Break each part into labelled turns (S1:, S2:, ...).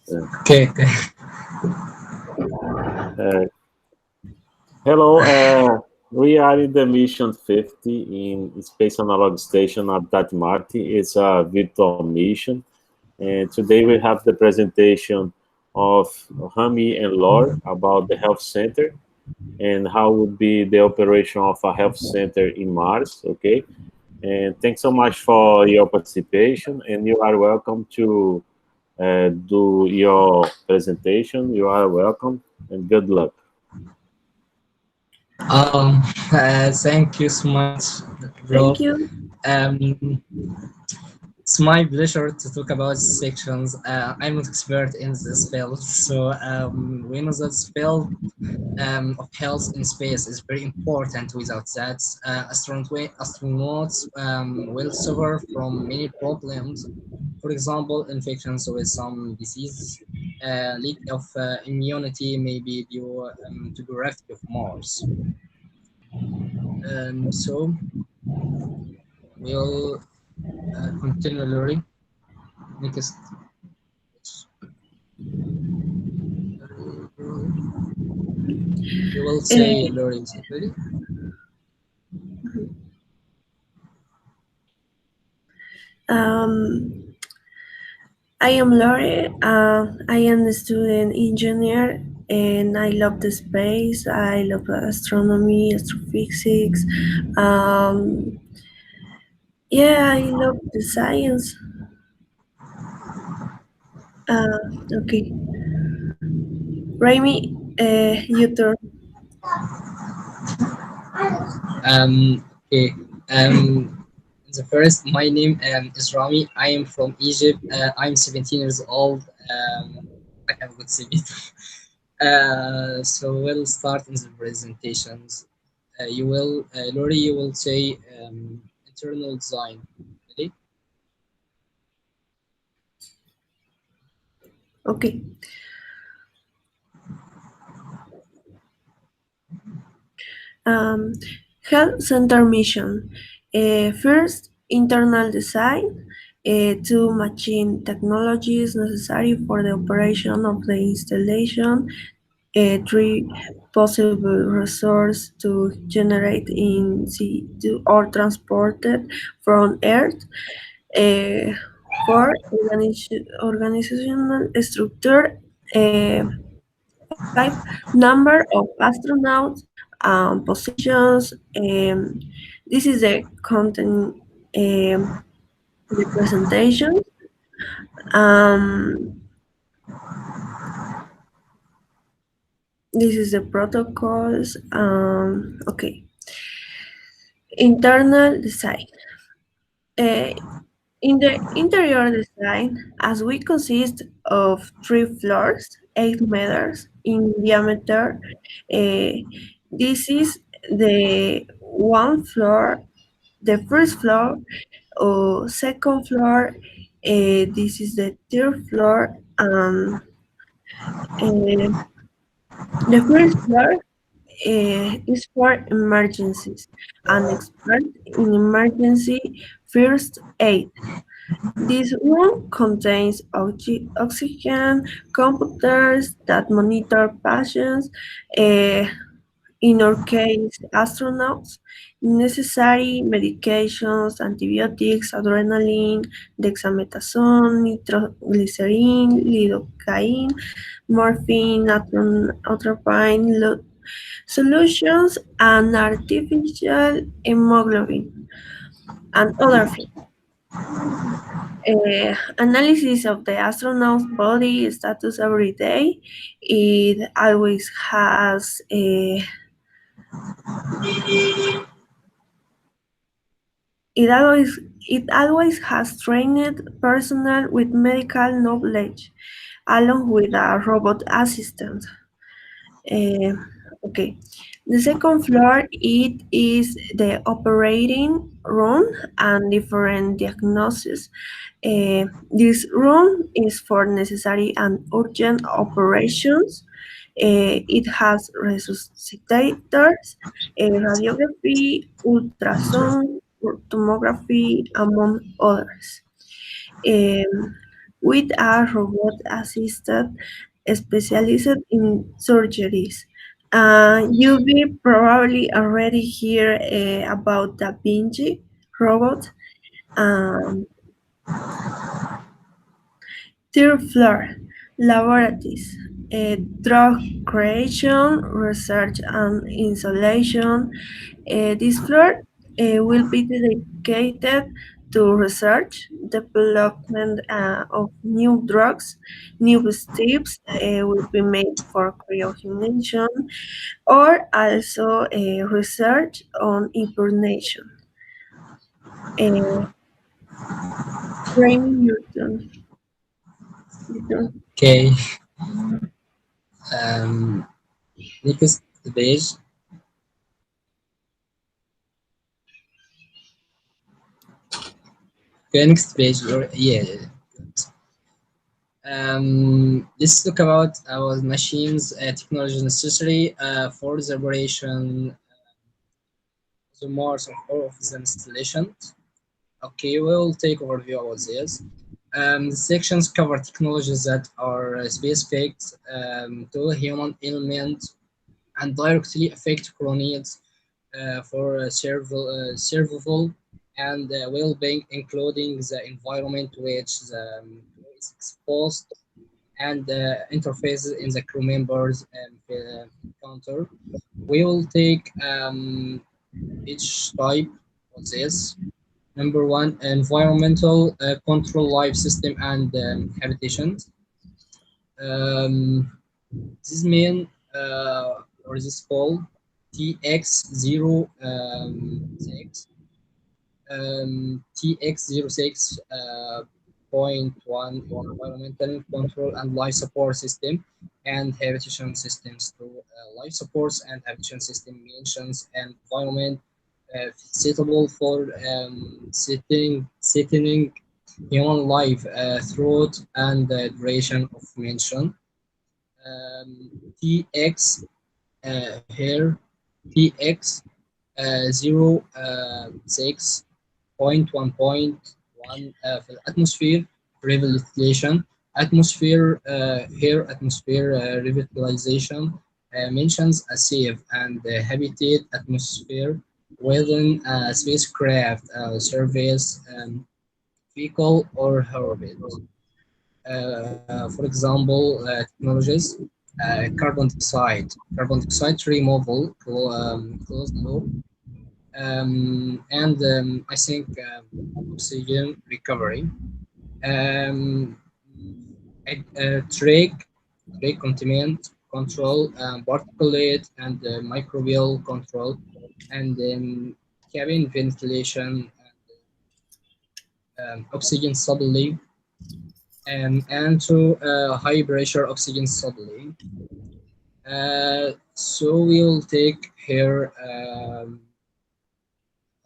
S1: Okay.
S2: Hello, we are in the mission 50 in Space Analog Station at Marte. It's a virtual mission. And today we have the presentation of Ramy and Laura about the health center and how would be the operation of a health center in Mars. Okay. And thanks so much for your participation. And you are welcome to do your presentation. You are welcome and good luck.
S1: Thank you so much,
S3: Thank
S1: Prof.
S3: you.
S1: Um, it's my pleasure to talk about sections. I'm not expert in this field, so we know that field of health in space is very important. Without that, astronauts will suffer from many problems. For example, infections with some diseases, lack of immunity may be due to gravity of Mars. So we'll continue, Lori. Next, you will say,
S3: Uh,
S1: Lori, is it ready?
S3: um, I am Lore. I am a student engineer and I love the space. I love astronomy, astrophysics. Um, yeah, I love the science. Uh, okay. Ramy, you turn.
S1: Okay. The first, my name is Ramy. I am from Egypt. I'm 17 years old. I have good CV. So we'll start in the presentations. Lori, you will say internal design. Ready?
S3: Okay. Um, Health Center mission. First, internal design. Two machine technologies necessary for the operation of the installation. Three possible resources to generate in situ or transported from Earth. Uh, Four, organizational structure. Five, number of astronauts, positions. This is the content, the presentation. Um, this is the protocols. Okay. Internal design. Uh, in the interior design, as we consist of 3 floors, 8 meters in diameter, uh, this is the one floor, the first floor, or second floor. This is the third floor. Uh, the first floor is for emergencies. An expert in emergency first aid. This room contains oxygen, computers that monitor patients, uh, in our case, astronauts, necessary medications, antibiotics, adrenaline, dexamethasone, nitroglycerin, lidocaine, morphine, atropine, solutions, and artificial hemoglobin, and other things. Analysis of the astronaut's body status every day. It always has it always it always has trained personnel with medical knowledge, along with a robot assistant. Uh, okay. The second floor, it is the operating room and different diagnosis. This room is for necessary and urgent operations. It has resuscitators, radiography, ultrasound, tomography, among others. Um, with a robot assistant specialized in surgeries. You will probably already hear about Da Vinci robot. Um, Third floor, laboratories, drug creation, research and installation. This floor will be dedicated to research, development of new drugs, new steps will be made for cryogenation, or also research on hibernation. Uh, Ramy Newton.
S1: Okay. Um, Next page. Okay, next page. Yeah. Let's talk about our machines technology necessary for the operation the Mars of the installation. Okay, we'll take overview about this. The sections cover technologies that are specific to human element and directly affect core needs for survival and well-being, including the environment which the crew is exposed and interfaces in the crew members encounter. We will take each type of this. Number one, environmental control life system and habitations. Um, this mean or this called TX06 TX06 point one environmental control and life support system and habitation systems to life supports and habitation system mentions and environment suitable for settling human life throughout and duration of mention. TX here TX 06.1.1 في الاتموسفير revitalization atmosphere here atmosphere revitalization mentions a safe and habitat atmosphere within a spacecraft surface vehicle or orbit. For example, technologies, carbon dioxide removal, closed loop, and I think oxygen recovery, um, trach containment control, particulate and microbial control, and cabin ventilation, oxygen supply, and to high pressure oxygen supply. So we'll take here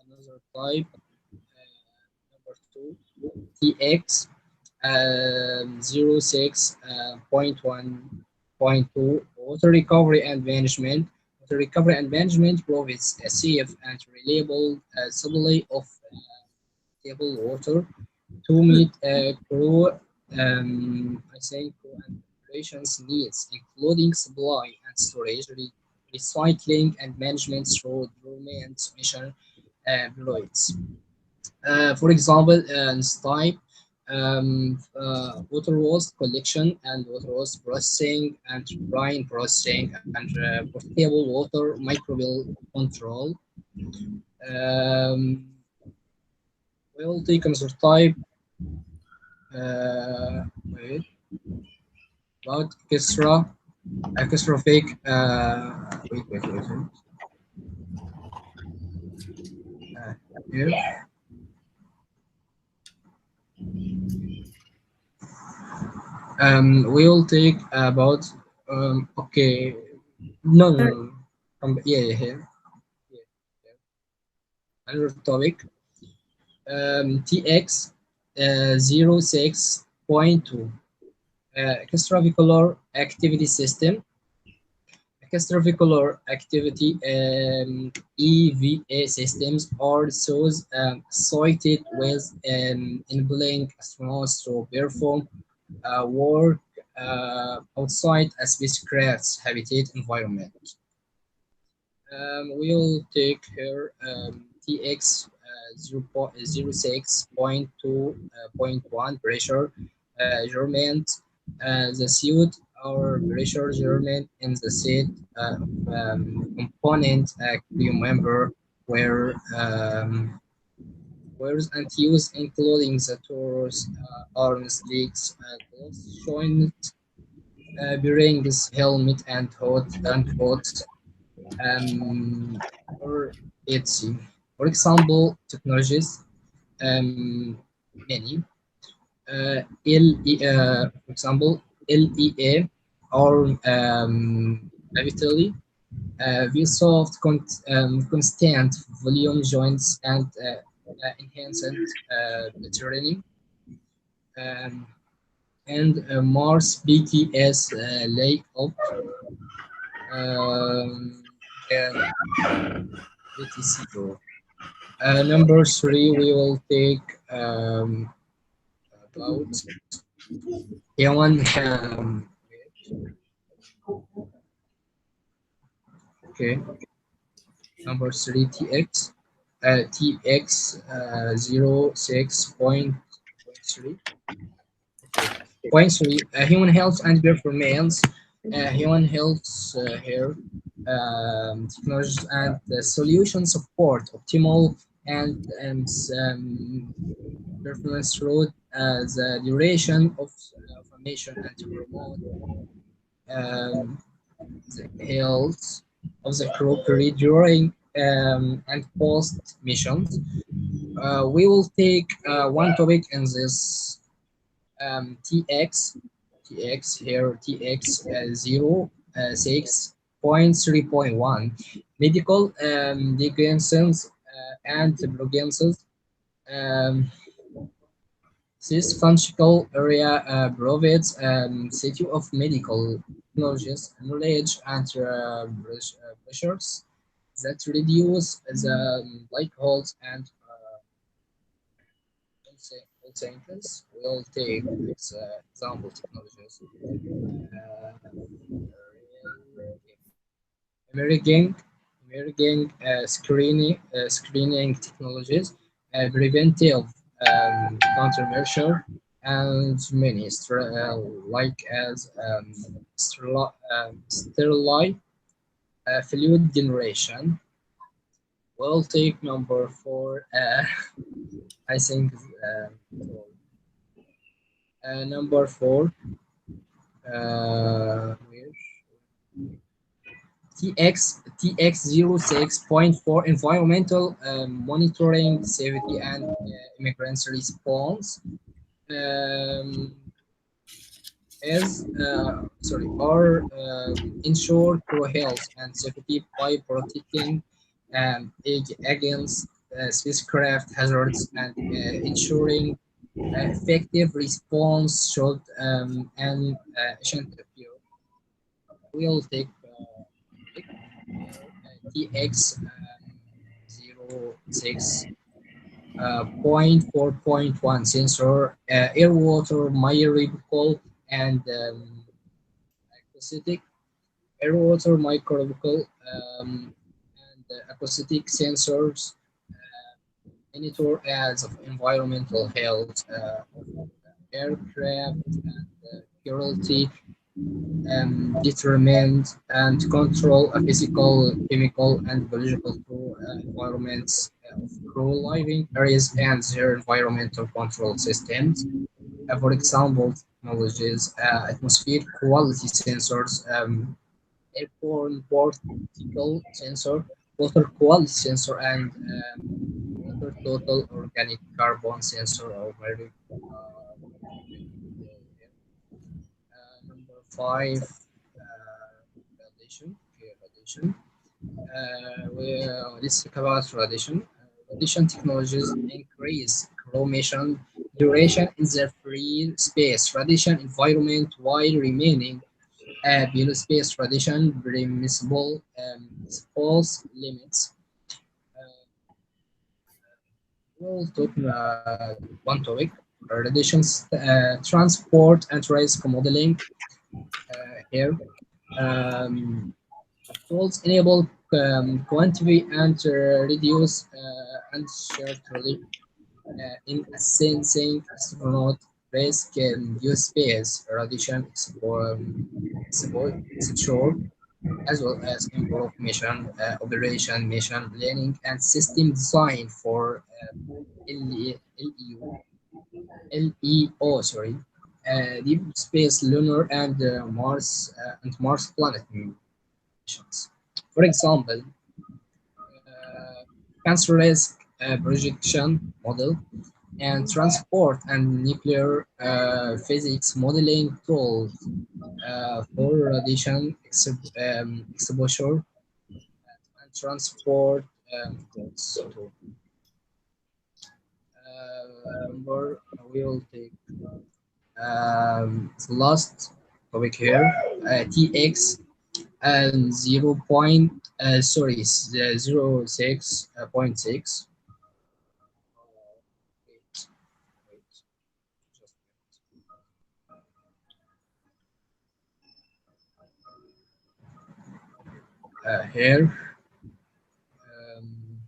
S1: another type, number two, TX 06.1.2 water recovery and management. Water recovery and management provides a safe and reliable supply of table water to meet crew, I think, crew and operations needs, including supply and storage, recycling and management through government mission employees. For example, in this type, water waste collection and water waste processing and brine processing and portable water microbial control. Um, we'll take another type. Wait, about catastrophic. Wait. Uh, here. We will take about okay. No. Yeah, here. Yeah, yeah. Another topic. TX 06.2 extravehicular activity system. extravehicular activity EVA systems are those associated with enabling astronauts to perform work outside a spacecraft's habitat environment. We'll take here TX 0.06.2.1 pressure measurement. The suit or pressure measurement in the set component crew member where wears and use including the torus, arms, legs, gloves, joint, bearings, helmet, and hot or etc. For example, technologies many for example LEA or habitually we solved constant volume joints and enhanced training um, and Mars BTS layout um, and BTC Pro. Number three, we will take about human okay. Number three, TX 06.3. Okay. Point three, human health and performance. Human health here technologies and solution support optimal and performance through the duration of formation and to promote um, the health of the crew during and post missions. We will take one topic in this TX here TX 06.3.1 medical diagnosis and prognosis. Um, this functional area provides set of medical technologies, knowledge, and pressures that reduce the likelihood and sentence. We'll take example technologies. Uh, emerging screening technologies, preventive countermeasure, and many like as sterile fluid generation. We'll take number four. I think number four. Where? TX06.4 environmental monitoring safety and immigrants response is or ensure crew health and safety by protecting against spacecraft hazards and ensuring effective response should an agent appear. We'll take TX 06 0.4.1 sensor, air water microbial and acoustic air water microbial and acoustic sensors monitor as of environmental health of aircraft and quality determine and control a physical, chemical, and biological environments of crew living areas and their environmental control systems. For example, technologies, atmosphere quality sensors, airborne particle sensor, water quality sensor, and water total organic carbon sensor are very number five, radiation. Okay, radiation. Let's talk about radiation. Radiation technologies increase crew mission duration in the free space radiation environment while remaining below space radiation permissible false limits. We'll talk one topic: radiations transport and risk modeling. Here, um, tools enable quantify and reduce uncertainty in assessing astronaut risk in new space radiation exposure, as well as improve mission operation, mission planning, and system design for LEO, sorry, deep space lunar and Mars planet missions. For example, cancer risk projection model and transport and nuclear physics modeling tools for radiation exposure and transport codes. So, remember, we will take the last topic here, TX and 0. Sorry, 06.6. Wait, wait, just here. Um,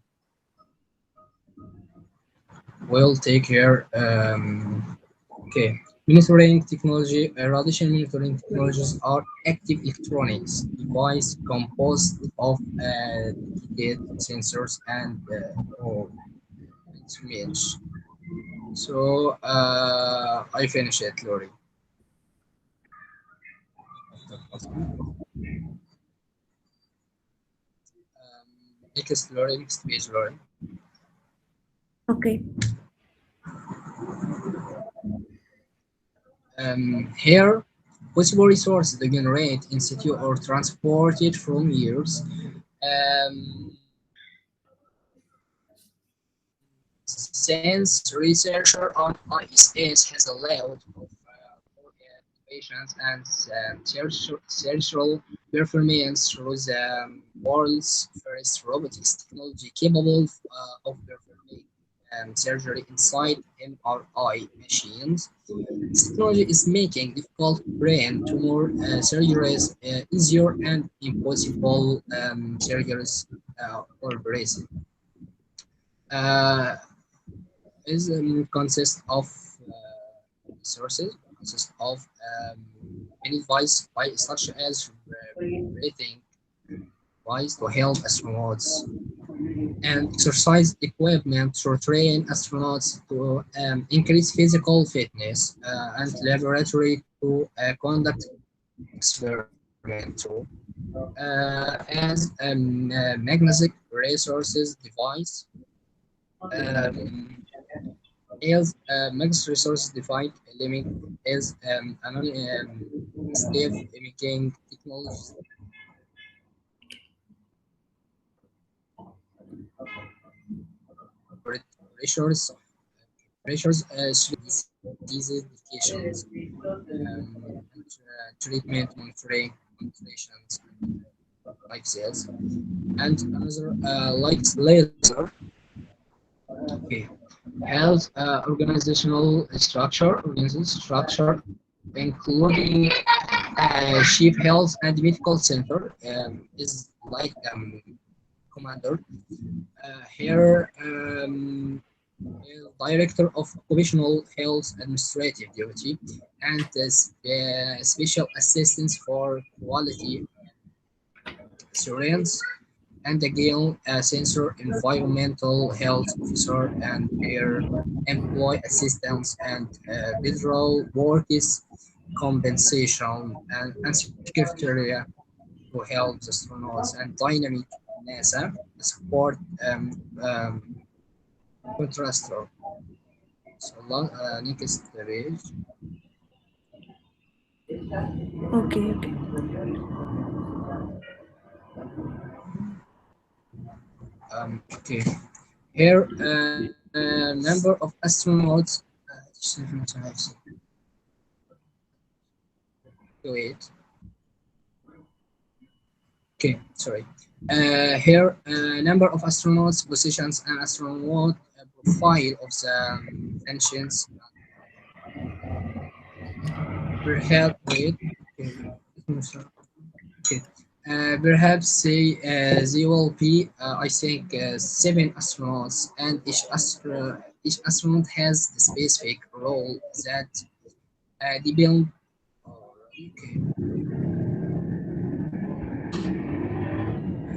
S1: we'll take here. Okay, monitoring technology. Radiation monitoring technologies are active electronics device composed of dedicated sensors and instruments. So I finish it, Lori. Next, Lori, next page, Lori.
S3: Okay.
S1: Here, possible resources to generate in situ or transported from years. Since researcher on ISS has allowed for innovations and surgical performance through the world's first robotics technology capable of performing surgery inside MRI machines. This technology is making difficult brain tumor surgeries easier and impossible surgeries operated. Uh, is consists of sources, consists of many devices such as breathing device to help astronauts and exercise equipment to train astronauts to increase physical fitness and laboratory to conduct experiment too. As magnetic resources device um, is magnetic resources defined limit is stave imaging technologies pressures disease medications and treatment monitorations like sales and another like laser. Okay, health organizational structure, including chief health and medical center, is like commander. Here, director of occupational health administrative duty, and special assistance for quality assurance and again a sensor environmental health officer and their employee assistance and federal workers compensation and secretariat to help the astronauts and dynamic NASA support contrastor. So next page.
S3: Okay, okay.
S1: Okay, here number of astronauts. Wait. Okay, sorry. Here, number of astronauts, positions, and astronaut profile of the Sanjines. Perhaps wait. Okay, okay. Perhaps say there will be, I think, 7 astronauts, and each astronaut has the specific role that depend. Okay,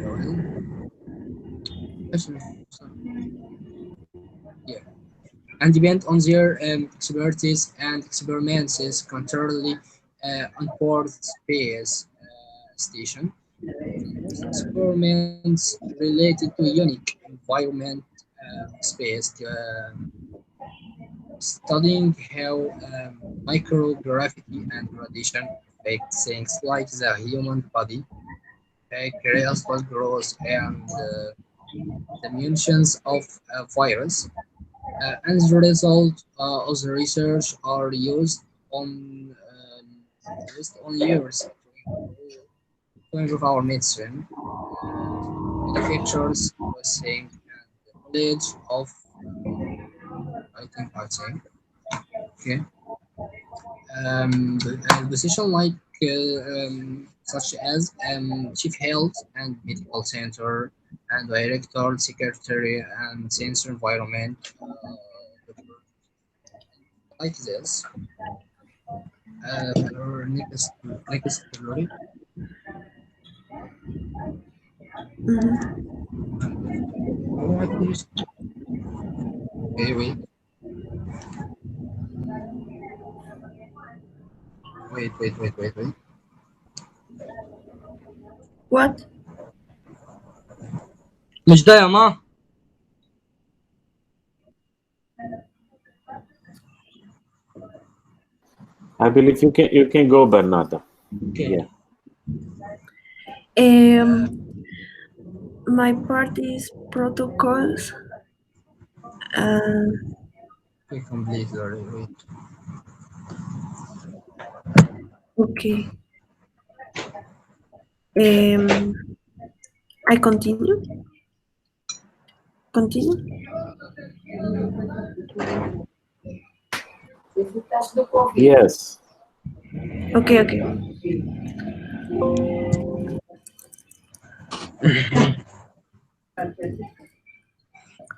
S1: well, yeah, and depend on their expertise and experiments controlly on board space station. These experiments related to unique environment space, studying how microgravity and radiation affect things like the human body, crystal growth, and the mutations of a virus. As a result of the research are used on years to improve our medicine, manufacturers, processing, and the knowledge of I think okay. Position like such as chief health and medical center and director, secretary, and sensor environment, like this. For next story.
S3: Mhm.
S1: Oh, I finished. Okay, wait.
S3: What?
S1: مش ده يا ما.
S2: I believe you can go, Bernarda.
S1: Okay.
S2: Yeah.
S3: My part is protocols. Uh,
S1: Okay, complete already. Wait.
S3: okay. I continue. Continue.
S2: Yes.
S3: Okay. Okay.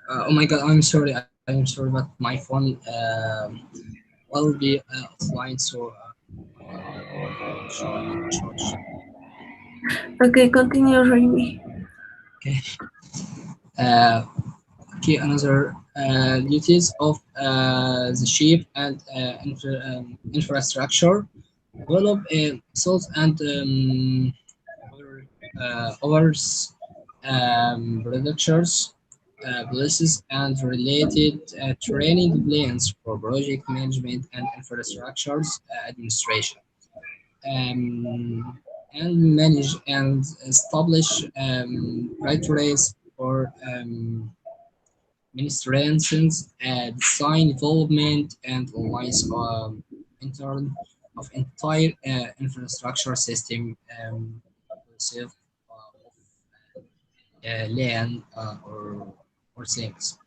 S1: Oh my god, I'm sorry. I'm sorry, but my phone will be offline, so charge.
S3: Okay. Continue, Ramy.
S1: Okay. Uh, okay. Another duties of the ship and infrastructure. Develop salt and others productions, places, and related training plans for project management and infrastructures administration. And manage and establish criteria for administrations, design, development, and analyze intern of entire infrastructure system inclusive of land or things.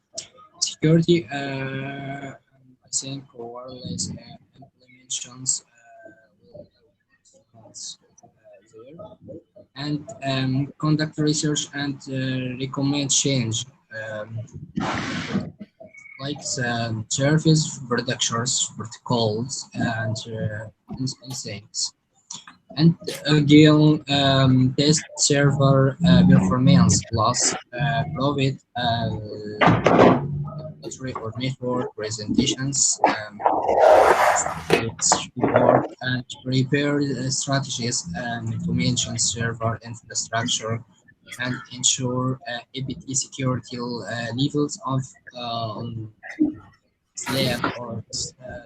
S1: Security, I think wireless implementations will months there, and conduct research and recommend change. Um, like the service productions, protocols, and things. And again, test server performance plus provide regulatory or network presentations, status report, and prepare strategies to mention server infrastructure and ensure APT security levels of slab or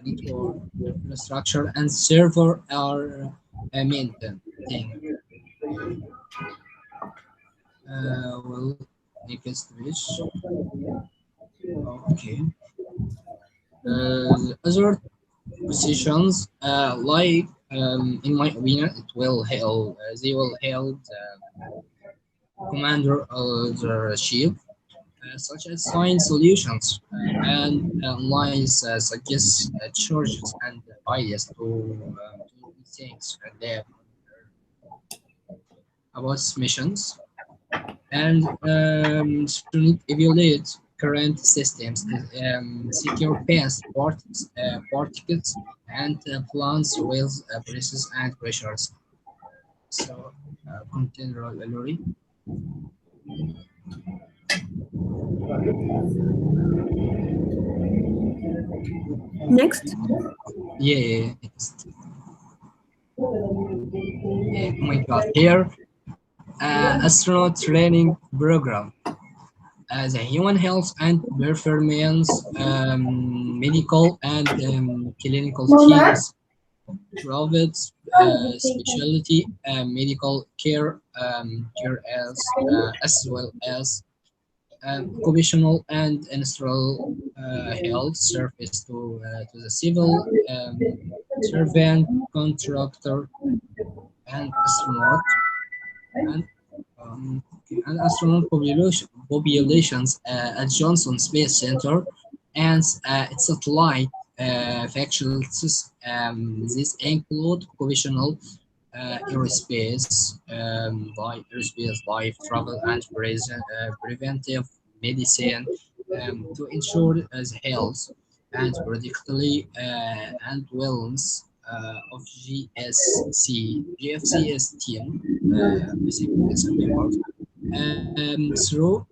S1: network infrastructure and server are maintained. Okay. Well, next page. Okay. Other positions like In my opinion, it will help. They will help the commander of the ship, such as find solutions and analyze suggest charges and ideas to things adapt about missions and student evaluate current systems, secure past particles, and plans with presses and pressures. So, contain Lori.
S3: Next.
S1: Yeah, yeah, yeah. Oh my God, here, astronaut training program. The human health and performance, medical and clinical teams provide specialty medical care as well as occupational and industrial health service to the civil servant, contractor, and astronaut and and astronaut populations at Johnson Space Center and its satellite facilities. These include occupational aerospace, life travel, and preventive medicine to ensure the health and predictability and wellness of GFC is team. I think it's a member. Through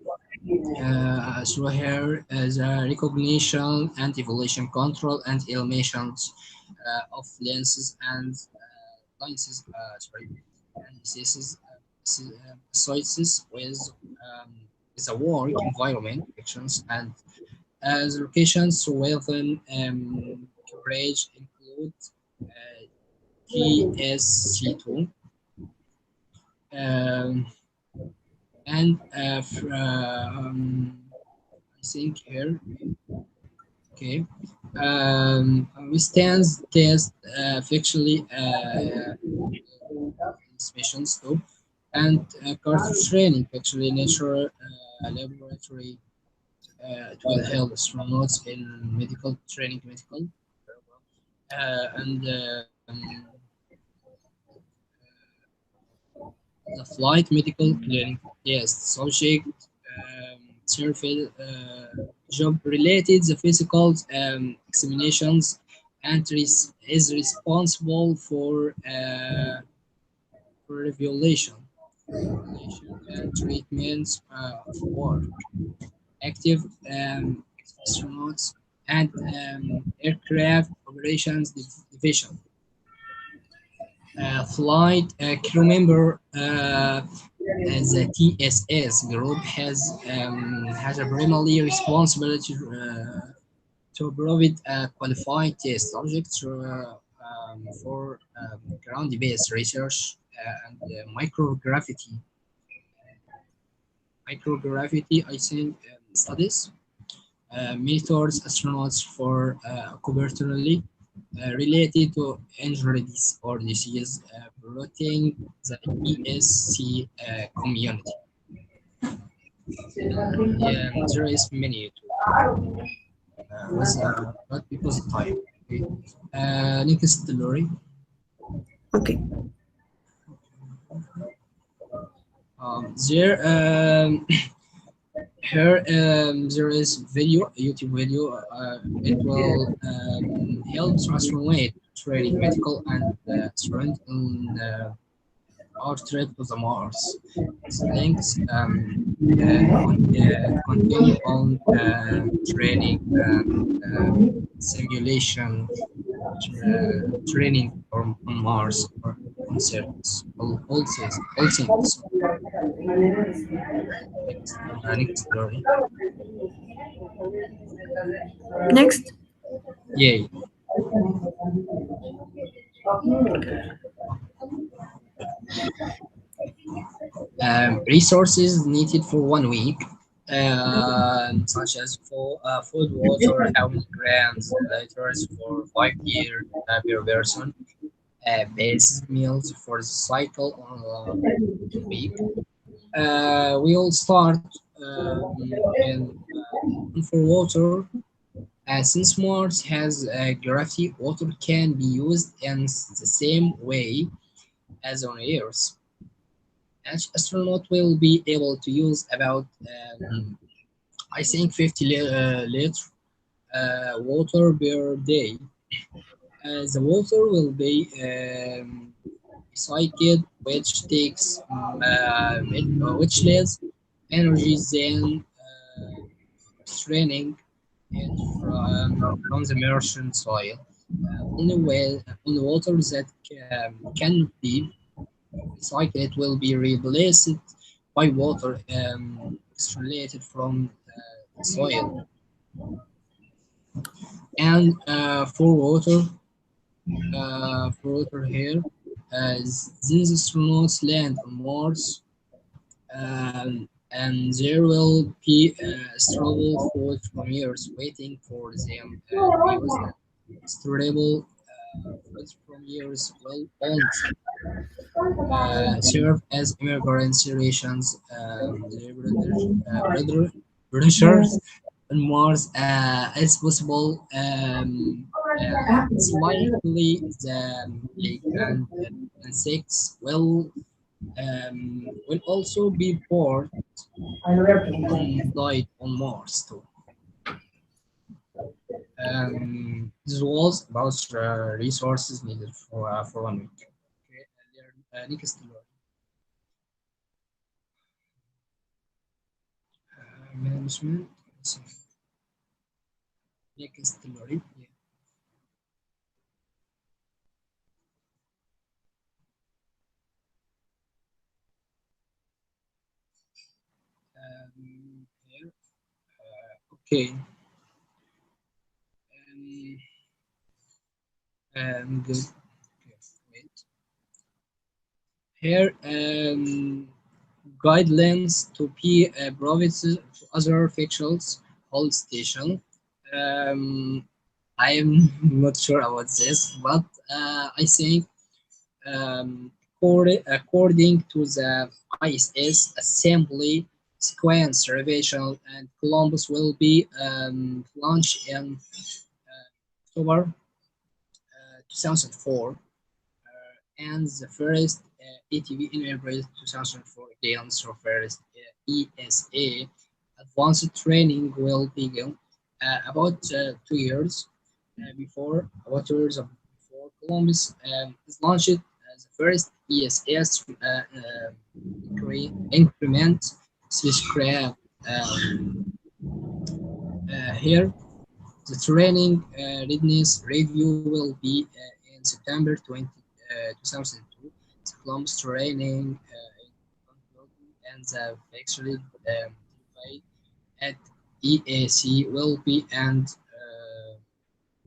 S1: her the recognition and evaluation control and eliminations of and diseases associated with a work environment actions and as locations within coverage include uh, GSC2 um, and I think here okay withstands test fictionally missions too and carter training actually nature laboratory it will help astronauts in medical training medical and the flight medical clinic yes subject surface job related the physical examinations and is responsible for evaluation and treatments of work active astronauts and aircraft operations division flight crew member the TSS group has a primary responsibility to provide qualified test subjects for ground-based research and microgravity, I think, studies. Mentors astronauts for covertly related to injuries or disease, protecting the ESC community. There is many with not because of time. Okay. Next, Lori.
S3: Okay.
S1: There here there is video YouTube video. It will help transform training medical and student in our trip to the Mars. Its links continue on training simulation training on Mars or on surface. All things. Next story.
S3: Next.
S1: Yay. Resources needed for 1 week, such as food, water, how many grams, liters for 5 years per person, base meals for the cycle on a week. We'll start for water. Since Mars has gravity, water can be used in the same way as on Earth. Each astronaut will be able to use about, I think, 50 liter water per day. The water will be recycled, which takes which leads energy then straining it from the merchant soil. Only water that cannot be recycled will be replaced by water extracted from the soil. And for water here, these astronauts land on Mars, and there will be stable food from years waiting for them to use it. Storable food from years will only serve as emergency rations. The Britishers on Mars is possible. It's likely the plague and insects will also be poured on died on Mars too. This was about resources needed for 1 week. Okay, next management. Next story. Yeah. Here. Okay. Good. Okay, wait. Here, guidelines to be provided to other officials hold station. Um, I am not sure about this, but I think according to the ISS assembly sequence revision, and Columbus will be launched in October 2004, and the first ATV in April 2004 again. So first ESA advanced training will begin about 2 years about 2 years before Columbus is launched. The first ESS increment spacecraft here. The training readiness review will be in September 2002. The Columbus training and the factory at EAC will be in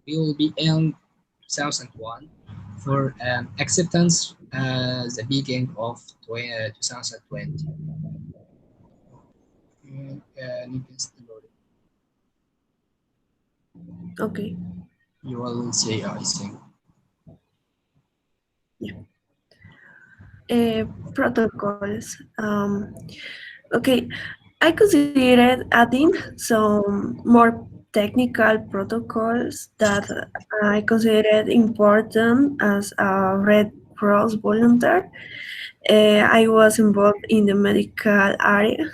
S1: 2001 for acceptance the beginning of 2020.
S3: Okay.
S1: You will say, I think.
S3: Yeah. Protocols. Okay, I considered adding some more technical protocols that I considered important as a Red Cross volunteer. I was involved in the medical area.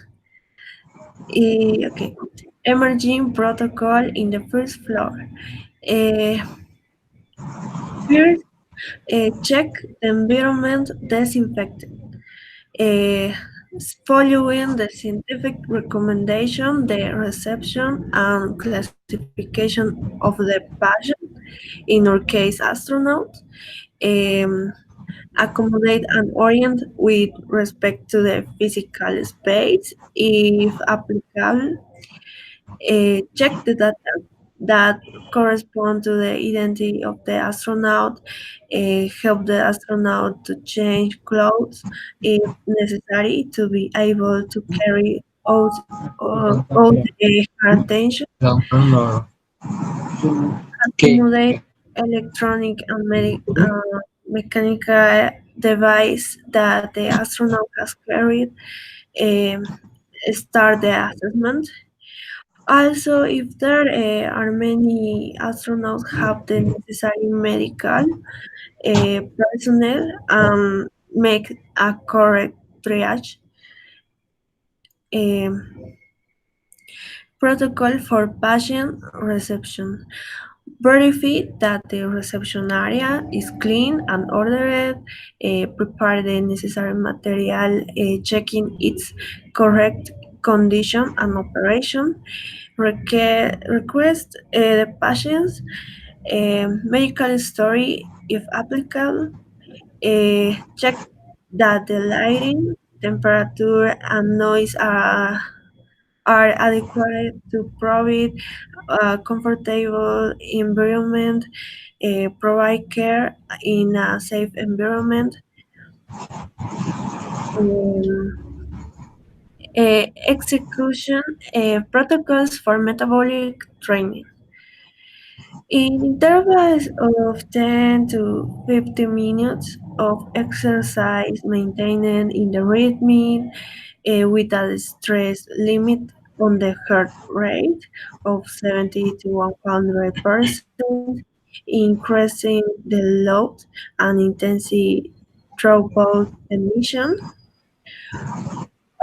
S3: Okay, emerging protocol in the first floor. Uh, First, check the environment disinfected. Uh, Following the scientific recommendation, the reception and classification of the patient, in our case astronaut, um, accommodate and orient with respect to the physical space, if applicable, check the data that correspond to the identity of the astronaut, help the astronaut to change clothes if necessary to be able to carry out, all the attention,
S1: Okay.
S3: accommodate electronic and mechanical device that the astronaut has carried um, start the assessment. Also, if there are many astronauts have the necessary medical personnel make a correct triage um, protocol for patient reception. Verify that the reception area is clean and ordered. Prepare the necessary material, checking its correct condition and operation. Request the patient's medical story if applicable. Check that the lighting, temperature, and noise are adequate to provide a comfortable environment, provide care in a safe environment. Um, Execution protocols for metabolic training. In intervals of 10 to 15 minutes of exercise maintained in the rhythm with a stress limit on the heart rate of 70 to 100%, increasing the load and intensity throughout the mission.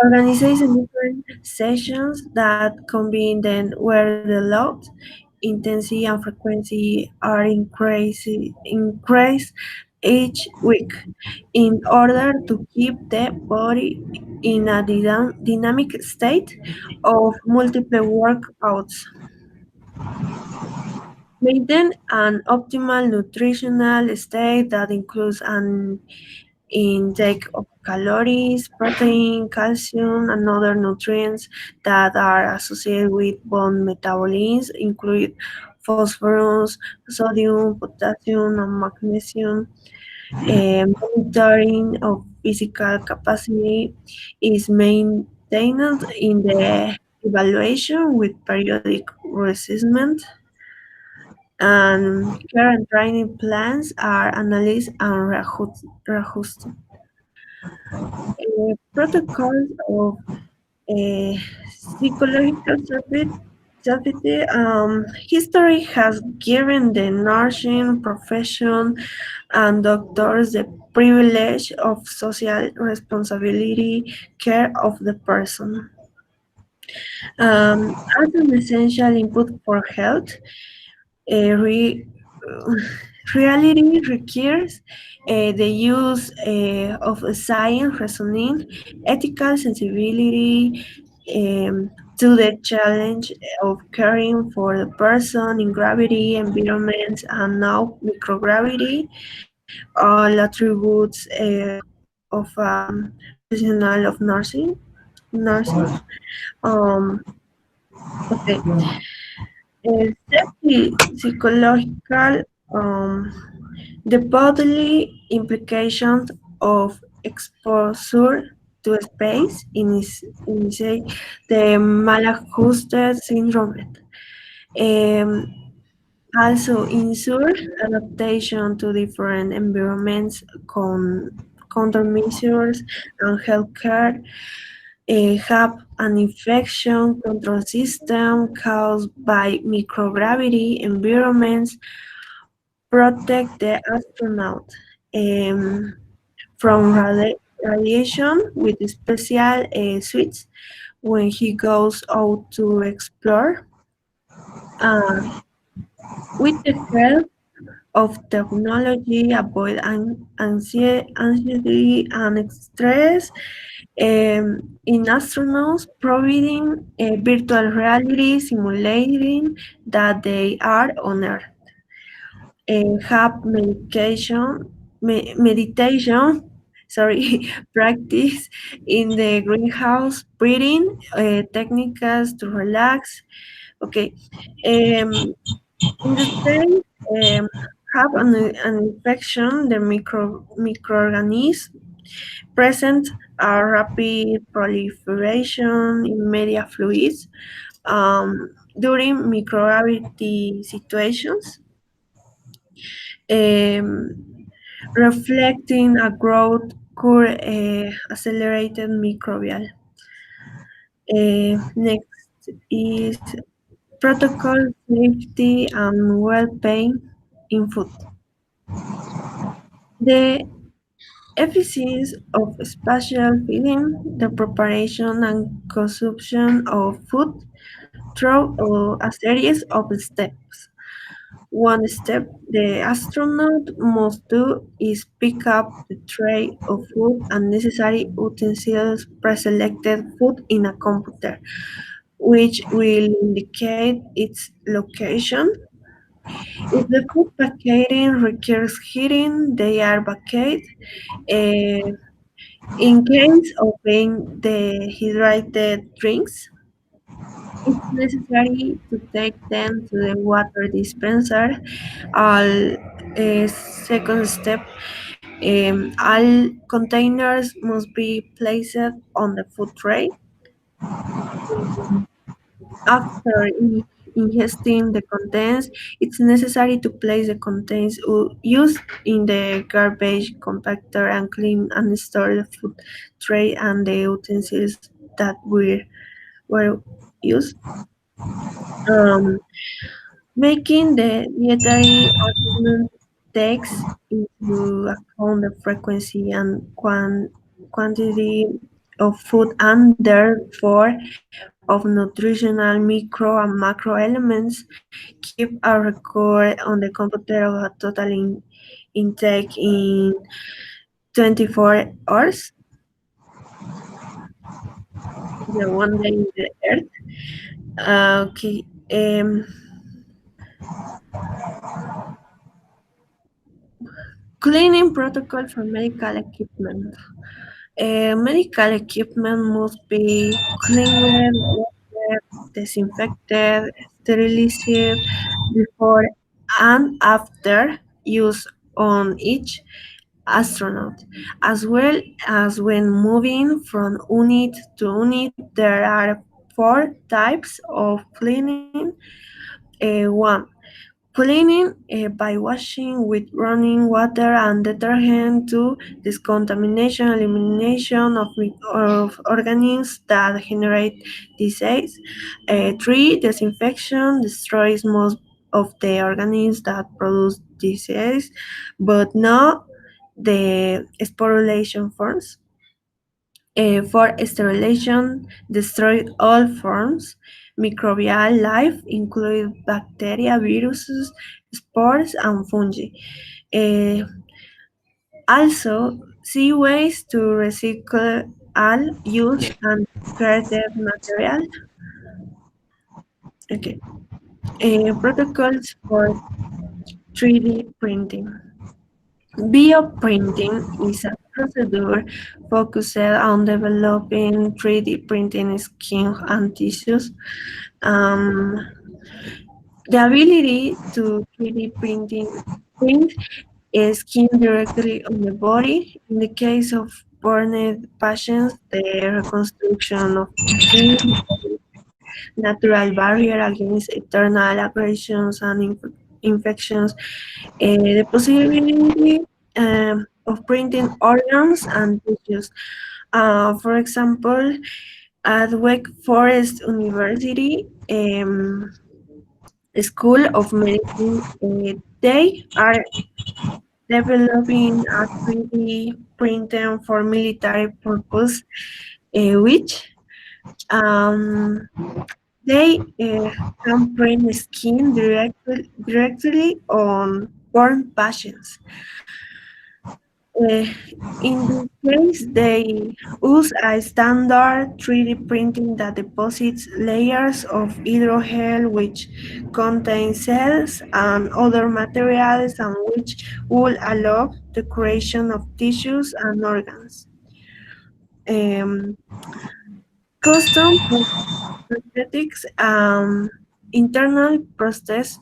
S3: Organizing different sessions that combine then where the load, intensity, and frequency are increased each week in order to keep the body in a dynamic state of multiple workouts. Maintain an optimal nutritional state that includes an intake of calories, protein, calcium, and other nutrients that are associated with bone metabolism, include phosphorus, sodium, potassium, and magnesium. Monitoring of physical capacity is maintained in the evaluation with periodic reassessment, and care and training plans are analyzed and readjusted. Protocols of uh, psychological safety. History has given the nursing profession and doctors the privilege of social responsibility care of the person. As an essential input for health, reality requires the use of science reasoning, ethical sensibility to the challenge of caring for the person in gravity environments and now microgravity, all attributes of professional of nursing. Um, okay. Safety psychological, um, the bodily implications of exposure to space initiate the maladjusted syndrome. Um, Also ensure adaptation to different environments, countermeasures, and healthcare have an infection control system caused by microgravity environments, protect the astronaut from radiation with special suits when he goes out to explore. Uh, with the help of technology, avoid anxiety and stress in astronauts, providing a virtual reality simulating that they are on Earth. Have meditation, sorry, practice in the greenhouse, breathing techniques to relax. Okay. In the space, have an infection, the microorganisms present a rapid proliferation in media fluids during microgravity situations. Um, reflecting a growth curve accelerated microbial. Next is protocol safety and well-being in food. The efficiency of spatial feeding, the preparation and consumption of food through a series of steps. One step the astronaut must do is pick up the tray of food and necessary utensils pre-selected food in a computer, which will indicate its location. If the food packaging requires heating, they are vacated. Uh, in case of being dehydrated drinks, it's necessary to take them to the water dispenser. All second step, all containers must be placed on the food tray. After ingesting the contents, it's necessary to place the contents used in the garbage compactor and clean and store the food tray and the utensils that were used. Um, Making the dietary adjustment takes into account the frequency and quantity of food and therefore of nutritional micro and macro elements. Keep a record on the computer of a total intake in 24 hours, the one day in the earth. Okay. Cleaning protocol for medical equipment. Medical equipment must be cleaned, washed, disinfected, sterilized before and after use on each astronaut. As well as when moving from unit to unit, there are four types of cleaning. One, cleaning by washing with running water and detergent. Two, discontamination, elimination of organisms that generate disease. Three, disinfection destroys most of the organisms that produce disease, but not the sporulation forms. For sterilization, destroy all forms microbial life, including bacteria, viruses, spores, and fungi. Uh, Also, see ways to recycle all used and discarded material. Okay. Protocols for 3D printing. Bioprinting is a procedure focused on developing 3D printing skin and tissues. Um, the ability to 3D print skin directly on the body. In the case of burned patients, the reconstruction of skin, natural barrier against external aggressions and infections, the possibility of printing organs and tissues. For example, at Wake Forest University School of Medicine, they are developing a 3D printer for military purpose, which um, they can print skin directly on burn patients. Uh, in this case, they use a standard 3D printing that deposits layers of hydrogel which contain cells and other materials and which will allow the creation of tissues and organs. Um, Custom prosthetics internal process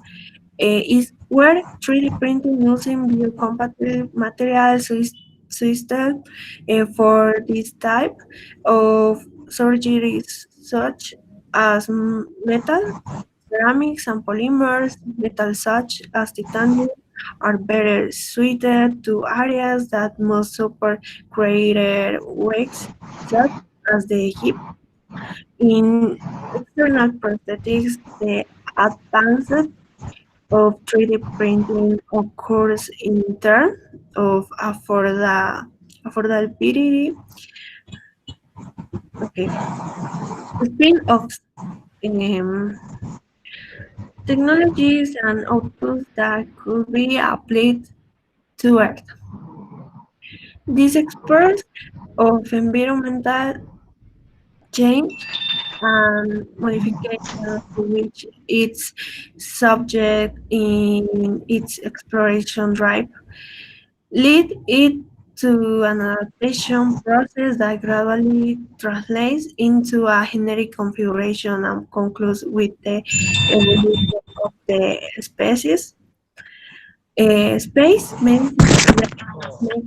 S3: is where 3D printing using biocompatible materials is system for this type of surgeries, such as metal, ceramics, and polymers, metal such as titanium, are better suited to areas that must support greater weights, such as the hip. In external prosthetics, the advancement of 3D printing occurs in terms of affordability. Okay, spin-offs, um, technologies and outputs that could be applied to Earth. These experts of environmental change and modifications to which its subject in its exploration drive lead it to an adaptation process that gradually translates into a genetic configuration and concludes with the evolution of the species. Space makes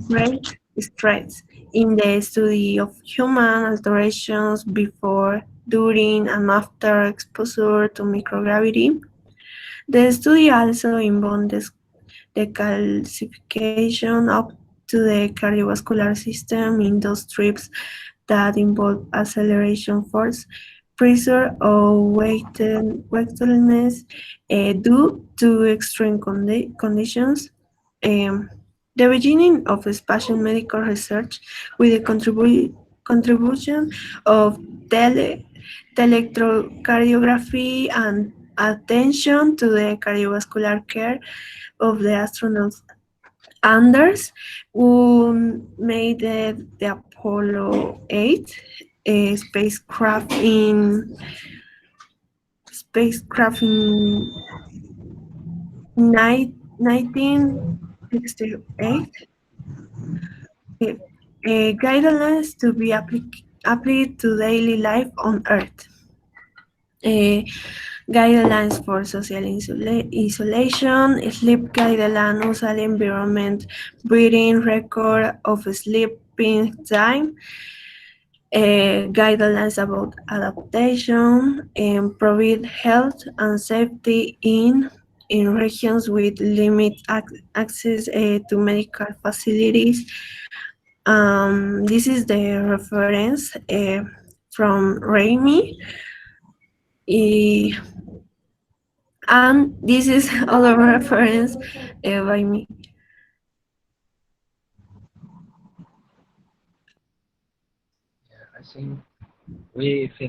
S3: great strides in the study of human alterations before, during, and after exposure to microgravity. The study also involves the calcification up to the cardiovascular system in those trips that involve acceleration force, pressure, or weightlessness due to extreme conditions. Um, the beginning of spatial medical research with the contribution of electrocardiography and attention to the cardiovascular care of the astronauts. Anders, who made the Apollo 8 spacecraft in 1968, guidelines to be applied to daily life on Earth. Uh, Guidelines for social isolation, sleep guideline, usual environment, breathing, record of sleeping time, guidelines about adaptation, and provide health and safety in regions with limited access to medical facilities. This is the reference from Ramy. And this is other reference by me.
S1: I think we